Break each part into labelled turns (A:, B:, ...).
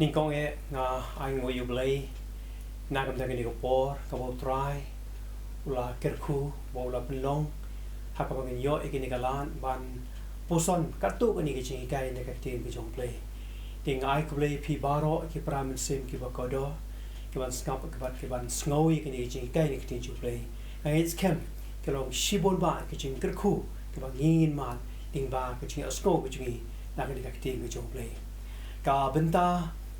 A: Ningkong nga ang mo yublay nagam dagan ni por kabo try ula kerku bola belong hakabangin yo ikinikalan ban puson kartu kani kicing ikai na kaktin bijong play ting ai kublay pi baro ki pramen sim ki bakodo ki ban skap ki ban snowy kani kicing ikai na kaktin ju play ang it's kem kelong shibon ba kicing kerku ki ban ngin man ting ba kicing asko kicing nagan kaktin bijong play ka benta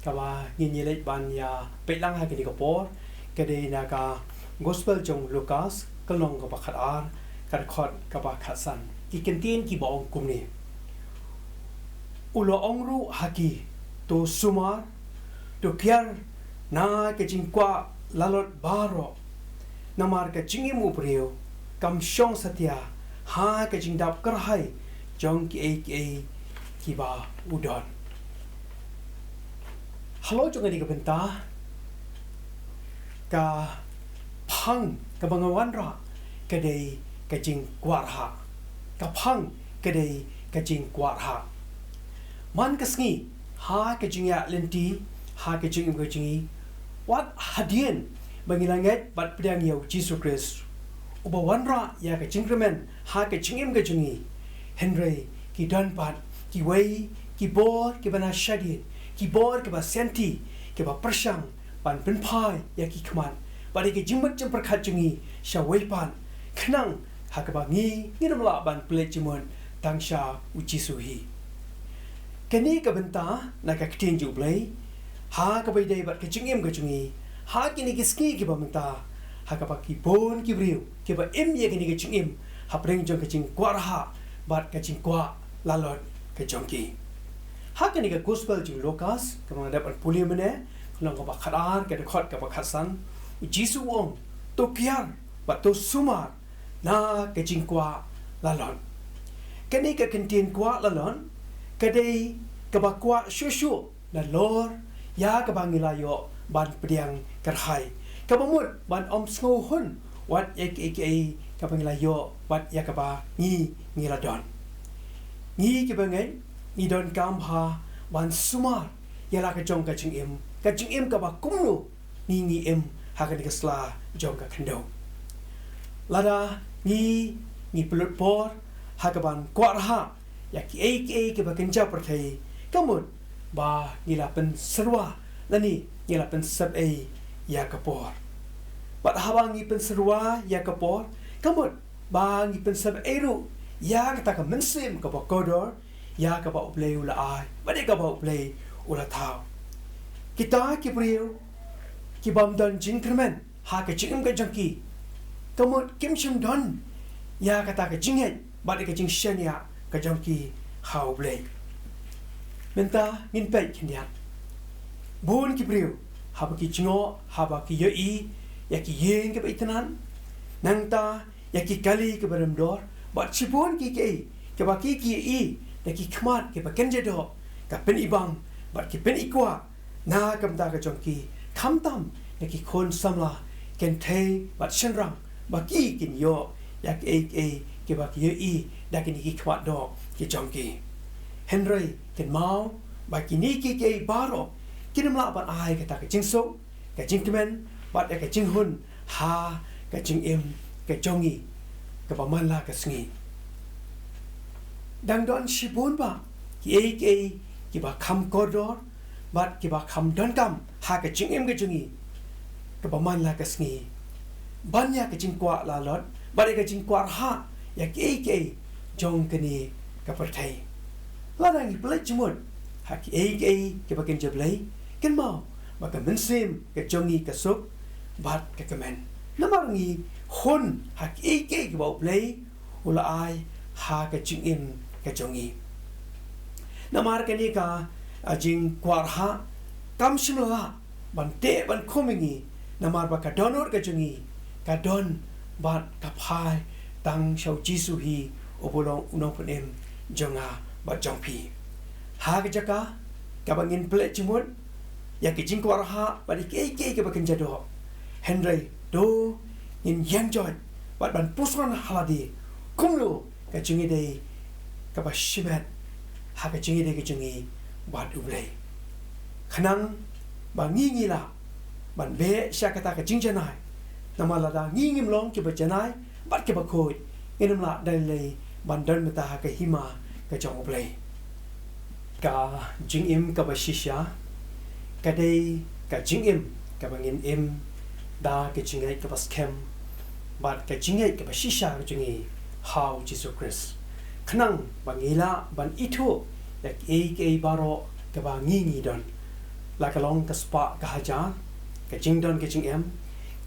A: kawa nginyilit ban ya pelang ha kini kapor kade na ka gospel jong Lucas kalong ka bakar karkhot ka bakhasan ki kentin ki baong kumni ulo ongru haki to sumar to kyar na ke jingkwa lalot baro namar ka jingimu priyo kam shong satya ha ke jingdap karhai jong ki ba udon Halo juga di kebenta ka pang ka bangawan ra kadai ka jing kwarha ka pang kadai ka jing kwarha man kasngi ha ka jing ya lenti ha ka jing ka jingi wat hadien bangilanget bat pedang yau Jesus Christ ubawan ra ya ka jingremen ha ka jingim ka jingi Henry ki dan pat ki wei ki bor ki bana shadin ki bor ke ba senti ke ba persang ban pen pai ya ki kman ba de ke jimbat jam perkhat jungi sha wei pan khnang ha ka ba ngi namla ban ple jimon tang sha uchi suhi kani ka benta na ka ktin ju blai ha ka bai dei bat ke jingem ka jungi ha ki ni ki ski ki ba menta ha ka ba ki bon ki briu ke ba em ye ki ni ke jingem ha preng jong ka jing kwar ha bat ka jing kwa lalot ka jongki Hakani ka gospel jing Lucas kamang dapat pulih mene kalau ka bakharan ka dekhot ka bakhasan Jisu wong to kiar ba to sumar na ka jing kwa lalon kani ka kentin kwa lalon kadai ka ba kwa shushu na lor ya ka bangilayo ban pediang karhai ka bamut ban om sngo hun wat ek ka bangilayo wat ya ka ba ngi ladon ngi ki bangai ni don kam ha ban sumar yala ka jong ka jing em ka ba kumnu ni em ha ka nikasla jong ka khando lada ni pelut por ha ka ban kwar ha ya ki ke ba kenja perthai kamut ba nila pen serwa lani nila pen sab ya ka por bat ha ba ngi pen serwa ya ka por kamut ba ngi pen sab ru ya ka ta ka mensim ka ba kodor ya ka ba play ula ai ba de ka ba play ula thao kita ki priu ki bam don jingkermen ha ka jingem ka jangki kamut kim shim don ya ka ta ka jinghet ba de ka jing shania ka jangki how play menta min pe kenya bun ki priu ha ba ki jingo ha ba ki yei ya ki yeng ka ba itanan nang ta ya ki kali ka baram dor ba chibun ki ba ki i ki kmat ke baken jedo ka pen ibang bat ki pen ikwa na kam da ka jongki kham tam ki khon samla ken thei bat shenrang ba ki kin yo yak ke ba ki i da ki kmat do ki jongki Henry ken mau ba ki ni ki ke baro kinamla ban ai ka ta ka jingso ka jingmen bat ka jinghun ha ka jingem ka jongi ka ba man la ka sngi dang don shibun ba ki ba kham kodor bat ki ba kham don kam ha ka jingem ga jungi ka ba man la ka sngi banya ka jing kwa la lot ba ka jing kwa ha ya ke jong kani ka perthai la dang ni play jimon ha ki ba ken jablai ken mau ba ka mensim ka jongi ka sup bat ka kamen namar ngi hun ha ki ba play ula ai ha ka jingem ka jongi namar kani ka ajing kwarha kam shimla ban te ban khomingi namar ba ka donor ka jongi ka don bat ka phai tang shau jisu hi obolong unong punem jonga ba jongpi ha ka jaka ka bangin ple chimut ya ki jing kwarha ba di ke ba kan jado Henry do in yang joy bat ban pusran haladi kumlo ka jongi dei ka ba shibat ha ka jingi de ka jingi bat ublay khanang ba ngi la ban be sya kata ka jingjanai namala da ngi ngim long ki ba janai bat ki ba khoi inam la dai le ban dan mata ka hima ka jong play ka jing im ka ba shisha ka dei ka jing im ka ba ngin im da ka jingai ka ba scam bat ka jingai ka ba shisha ka jingi how Jesus Christ khanang ba ngila ban itu yak e baro ka ba ngi don la ka long ka spa ka haja ka jing don ka jing em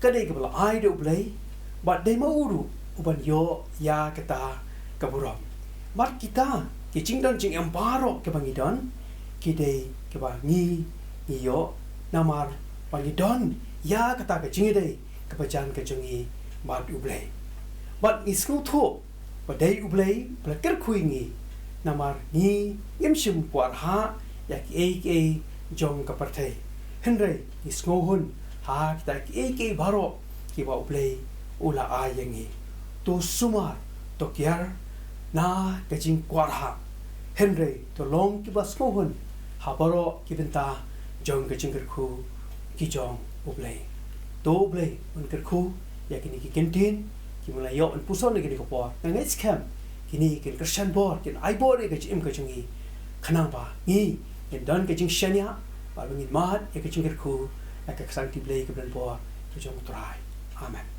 A: ka dei ka ba ai do play bat dei ma uru uban yo ya kata ka buram bat kita ki jing don jing em baro ka ba ngi don ki dei ka ba ngi yo namar ba ngi don ya kata ka jing dei ka ba jan ka jingi bat u play bat is no tho ba dei u play bla ker khui ngi namar ni yem shim kwar ha yak e jong ka parthai henre is ngo hun ha ta e baro ki ba play ula a yangi to sumar to kyar na ka jing kwar ha henre to long ki ba ngo hun ha baro ki benta jong ka jing ker khu ki jong play to play un ker khu yak ni ki kentin ki mula yo un puson ni ki ko po ngai scam kini kin Christian bor kin ai bor e ka jim ka jingi khanang ba ngi in don ka jing shania ba ngin mat e ka jing ker khu ka sang ti play ka ben bo ka jong try amen